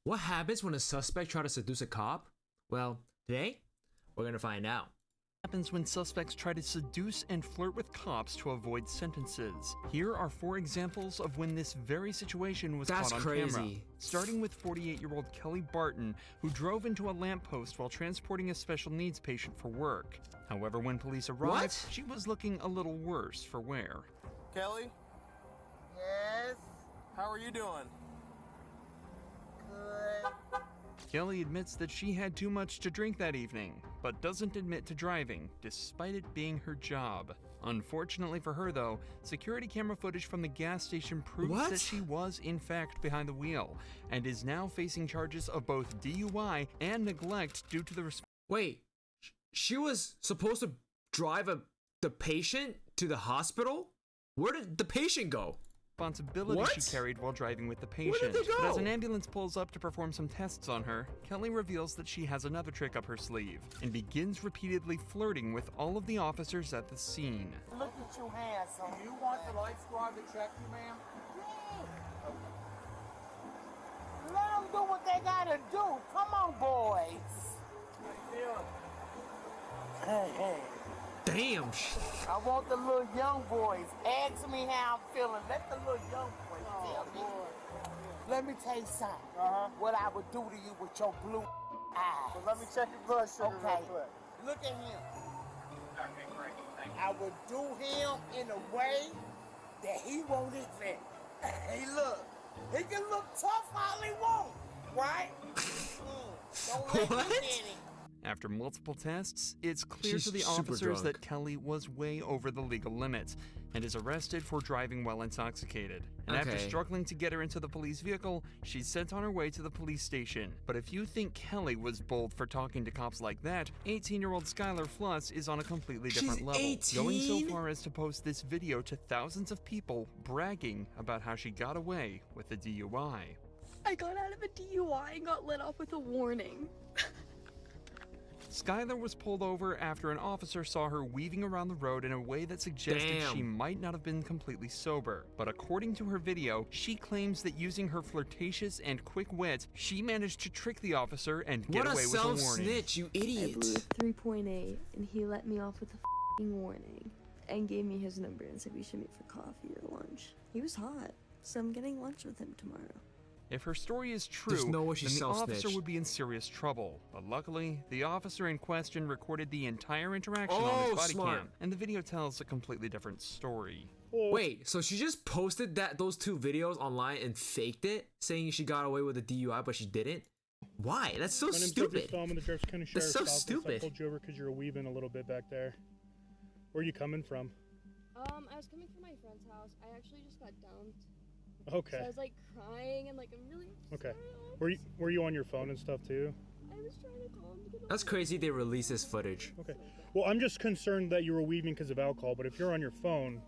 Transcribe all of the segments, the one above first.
What happens when a suspect tries to seduce a cop? Well, today, we're gonna find out. Happens when suspects try to seduce and flirt with cops to avoid sentences. Here are 4 examples of when this very situation was caught on camera. Crazy. Starting with 48-year-old Kelly Barton, who drove into a lamppost while transporting a special needs patient for work. However, when police arrived, she was looking a little worse for wear. Kelly? Yes? How are you doing? Good. Kelly admits that she had too much to drink that evening, but doesn't admit to driving, despite it being her job. Unfortunately for her, though, security camera footage from the gas station proves that she was, in fact, behind the wheel, and is now facing charges of both DUI and neglect due to the Wait, she was supposed to drive the patient to the hospital? Where did the patient go? responsibility she carried while driving with the patient. Where did they go? But as an ambulance pulls up to perform some tests on her, Kelly reveals that she has another trick up her sleeve and begins repeatedly flirting with all of the officers at the scene. Look at you, handsome. Do you want the light squad to check you, ma'am? Let them do what they gotta do. Come on, boys. Hey, hey. Damn. I want the little young boys. Ask me how I'm feeling. Let the little young boys tell me. Let me tell you something. What I would do to you with your blue eyes. So let me check your blood sugar Okay. real quick. Look at him. Okay, great. Thank you. I would do him in a way that he won't even. Hey, look. He can look tough all he wants, right? Don't let What? me get him. After multiple tests, it's clear She's to the super officers drunk. that Kelly was way over the legal limits and is arrested for driving while intoxicated. And after Okay. struggling to get her into the police vehicle, she's sent on her way to the police station. But if you think Kelly was bold for talking to cops like that, 18-year-old Skylar Fluss is on a completely different She's level, 18? going so far as to post this video to thousands of people bragging about how she got away with a DUI. I got out of a DUI and got let off with a warning. Skylar was pulled over after an officer saw her weaving around the road in a way that suggested she might not have been completely sober. But according to her video, she claims that using her flirtatious and quick wit, she managed to trick the officer and get away with a warning. Self-snitch, you I idiot. blew a 3.8 and he let me off with a f***ing warning and gave me his number and said we should meet for coffee or lunch. He was hot, so I'm getting lunch with him tomorrow. If her story is true, There's no way she then the officer self-snitched. would be in serious trouble. But luckily, the officer in question recorded the entire interaction on his body smart. cam, and the video tells a completely different story. Wait, so she just posted those 2 videos online and faked it, saying she got away with a DUI, but she didn't? Why? That's so My name's stupid. Douglas Dahlman, the Jefferson County That's Sheriff's so Office. stupid. I pulled you over because you were weaving a little bit back there. Where are you coming from? I was coming from my friend's house. I actually just got dumped. Okay. So I was like crying and like I'm really Okay. sorry. Were you on your phone and stuff too? I was trying to call him to get That's crazy they released this footage. Okay. Well, I'm just concerned that you were weaving because of alcohol, but if you're on your phone,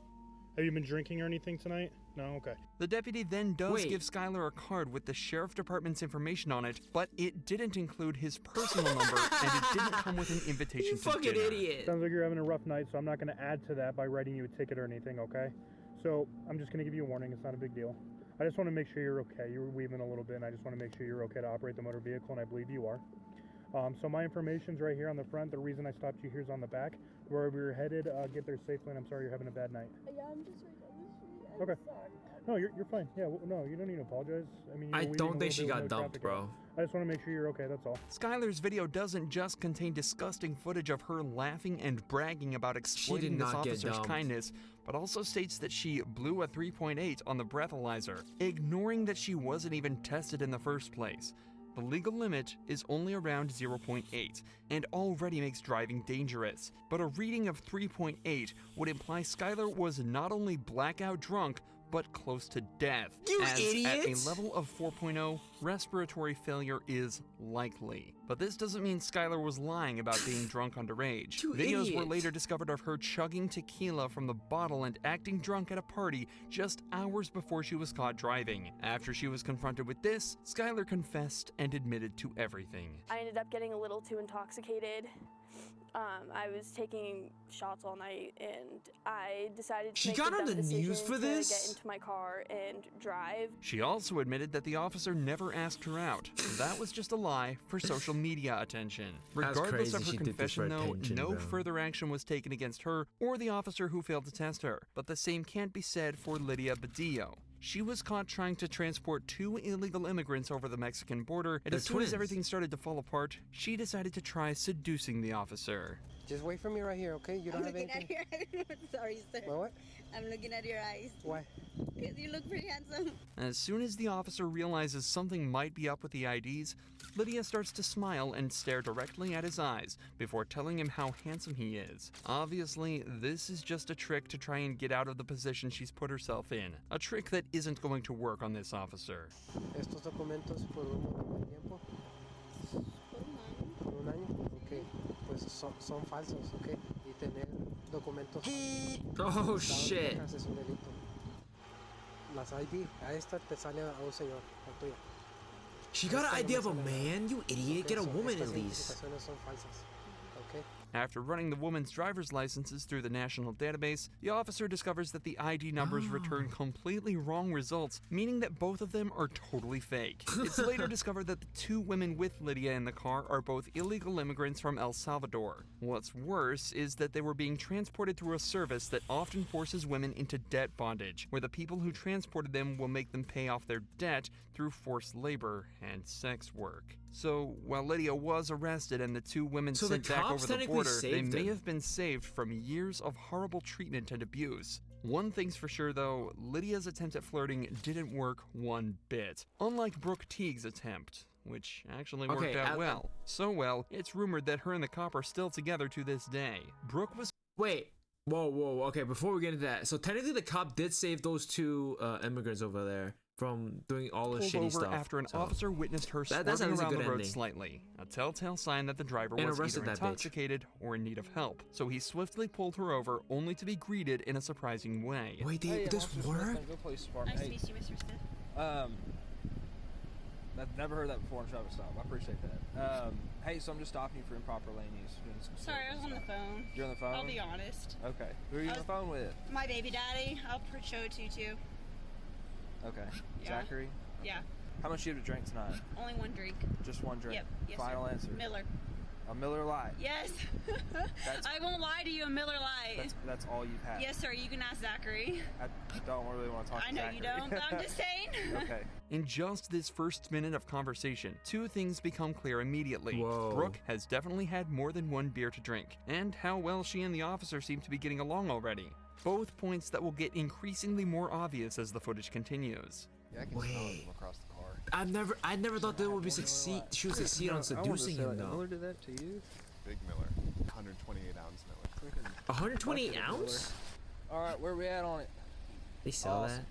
have you been drinking or anything tonight? No? Okay. The deputy then does Wait. give Skylar a card with the sheriff department's information on it, but it didn't include his personal number, and it didn't come with an invitation You to fucking dinner. idiot. Sounds like you're having a rough night, so I'm not going to add to that by writing you a ticket or anything, okay? So I'm just going to give you a warning. It's not a big deal. I just want to make sure you're okay. You were weaving a little bit, and I just want to make sure you're okay to operate the motor vehicle, and I believe you are. So my information's right here on the front. The reason I stopped you here's on the back. Wherever you're headed, get there safely, and I'm sorry you're having a bad night. Yeah, I'm just right down the street. I'm Okay. sorry. No, you're fine. Yeah, well, no, you don't need to apologize. I mean, you were I weaving a don't little think she bit got with no dumped, traffic bro. out. I just want to make sure you're okay, that's all. Skylar's video doesn't just contain disgusting footage of her laughing and bragging about exploiting this not get officer's dumped. kindness, but also states that she blew a 3.8 on the breathalyzer, ignoring that she wasn't even tested in the first place. The legal limit is only around 0.8 and already makes driving dangerous. But a reading of 3.8 would imply Skylar was not only blackout drunk, but close to death. You as idiot! At a level of 4.0, respiratory failure is likely. But this doesn't mean Skylar was lying about being drunk underage. You Videos were idiot. later discovered of her chugging tequila from the bottle and acting drunk at a party just hours before she was caught driving. After she was confronted with this, Skylar confessed and admitted to everything. I ended up getting a little too intoxicated I was taking shots all night, and I decided to She make got the on dumb the news decision for to this? get into my car and drive. She also admitted that the officer never asked her out. That was just a lie for social media attention. That's Regardless crazy of her she did this confession, for though, attention, no bro. further action was taken against her or the officer who failed to test her. But the same can't be said for Lydia Badillo. She was caught trying to transport 2 illegal immigrants over the Mexican border, and They're as soon as twins. everything started to fall apart, she decided to try seducing the officer. Just wait for me right here, okay? You don't have anything. Sorry, sir. What? I'm looking at your eyes. Why? Because you look pretty handsome. As soon as the officer realizes something might be up with the IDs, Lydia starts to smile and stare directly at his eyes before telling him how handsome he is. Obviously, this is just a trick to try and get out of the position she's put herself in. A trick that isn't going to work on this officer. Estos documentos por un tiempo. Por un año. Ok. Pues son falsos, ok. Y tener documentos falsos. Oh Estado de shit. Texas es un delito. Las ID, a esta te sale a un señor, a tuya. She got an Esta no idea me of a sale nada. man, you idiot. Ok, Get a so woman estas at least. identificaciones son falsas, ok. After running the woman's driver's licenses through the national database, the officer discovers that the ID numbers return completely wrong results, meaning that both of them are totally fake. It's later discovered that the 2 women with Lydia in the car are both illegal immigrants from El Salvador. What's worse is that they were being transported through a service that often forces women into debt bondage, where the people who transported them will make them pay off their debt through forced labor and sex work. So, while Lydia was arrested and the 2 women So the sent back cops over the technically border, they saved may him. have been saved from years of horrible treatment and abuse. One thing's for sure though, Lydia's attempt at flirting didn't work one bit. Unlike Brooke Teague's attempt, which actually worked Okay, out well. So well, it's rumored that her and the cop are still together to this day. Brooke was Wait. Whoa. Okay, before we get into that, so technically the cop did save those 2 immigrants over there from doing all the pulled shitty over stuff. after an so. officer witnessed her That's swerving at least a around the good road ending. slightly, a telltale sign that the driver And was arrested either that bitch. intoxicated or in need of help. So he swiftly pulled her over, only to be greeted in a surprising way. Wait, this worked? Go play Spark. Nice to Hey, meet you, Mr. Smith. I've never heard that before in Travis Stop. I appreciate that. Hey, so I'm just stopping you for improper lane use. Doing some Sorry, I was on the phone. You're on the phone? I'll be honest. Okay. Who are you on the phone with? My baby daddy. I'll show it to you too. Okay. Yeah. Zachary? Yeah. How much do you have to drink tonight? Only one drink. Just one drink? Yep. Yes, Final sir. answer. Miller. A Miller Lite. Yes. That's- I won't lie to you, a Miller Lite. That's all you've had? Yes, sir. You can ask Zachary. I don't really want to talk I to know Zachary. you don't, but I'm just saying. Okay. In just this first minute of conversation, 2 things become clear immediately. Whoa. Brooke has definitely had more than 1 beer to drink, and how well she and the officer seem to be getting along already. Both points that will get increasingly more obvious as the footage continues. Yeah, I can smell it Wait. from across the car. I never thought they would be succeed. She would succeed on seducing him though. Miller did that to you? Big Miller, 128 ounce Miller. 128 ounce? All right, where we at on it? They sell Awesome.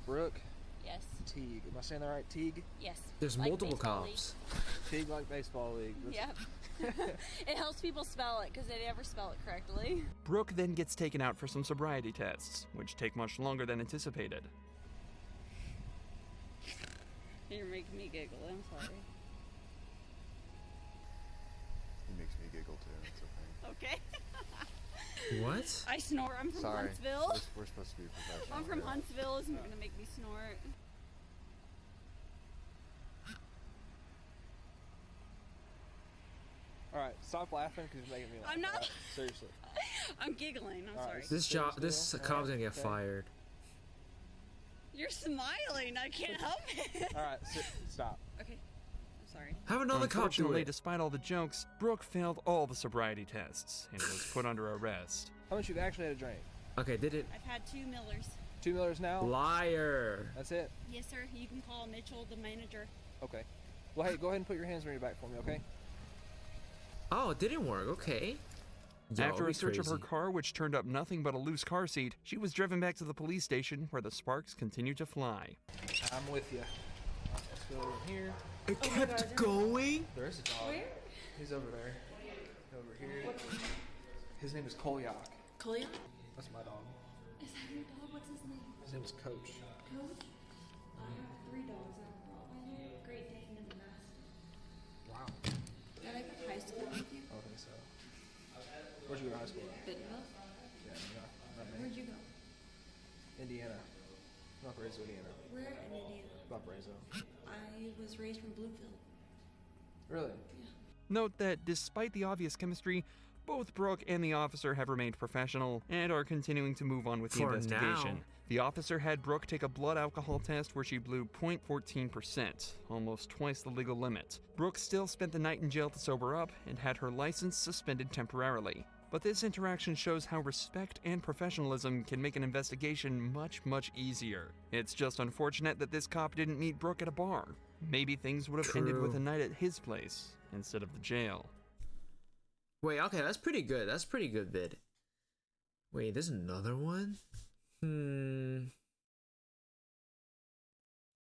Brooke Yes. Teague. Am I saying that right? Teague? Yes. that? There's Like multiple baseball cops. Teague like baseball league. Yep. It helps people spell it because they never spell it correctly. Brooke then gets taken out for some sobriety tests, which take much longer than anticipated. You're making me giggle. I'm sorry. He makes me giggle too. It's okay. Okay. What? I snore. I'm from Sorry. Huntsville. We're supposed to be professional. I'm from Huntsville. Isn't gonna make me snort. All right, stop laughing because you're making me laugh. I'm not- all right? Seriously. I'm giggling. I'm All sorry. right. This cop's gonna get fired. You're smiling. I can't help it. All right, stop. Okay. I'm sorry. Have another cop do Unfortunately, it. despite all the jokes, Brooke failed all the sobriety tests and was put under arrest. How much you've actually had a drink? Okay, did it? I've had 2 Millers. 2 Millers now? Liar. That's it? Yes, sir. You can call Mitchell, the manager. Okay. Well, hey, go ahead and put your hands on your back for me, okay? Oh, it didn't work. Okay. Yo, After be a search of her crazy. car, which turned up nothing but a loose car seat, she was driven back to the police station where the sparks continued to fly. I'm with you. Let's go over here. It kept going. There is a dog. Where? He's over there. Over here. His name is Kolyak. Kalia? That's my dog. Is that your dog? What's his name? His name is Coach. Coach? I have 3 dogs. I have a Rottweiler, Great Dane, and a Mastiff. Wow. Did I go to high school with you? Valparaiso, Indiana. Where in Indiana? Valparaiso. I was raised from Bloomfield. Really? Yeah. Note that despite the obvious chemistry, both Brooke and the officer have remained professional and are continuing to move on with the For investigation. now. The officer had Brooke take a blood alcohol test where she blew 0.14%, almost twice the legal limit. Brooke still spent the night in jail to sober up and had her license suspended temporarily. But this interaction shows how respect and professionalism can make an investigation much, much easier. It's just unfortunate that this cop didn't meet Brooke at a bar. Maybe things would have ended with a night at his place instead of the jail. Wait, okay, that's pretty good. That's pretty good vid. Wait, there's another one?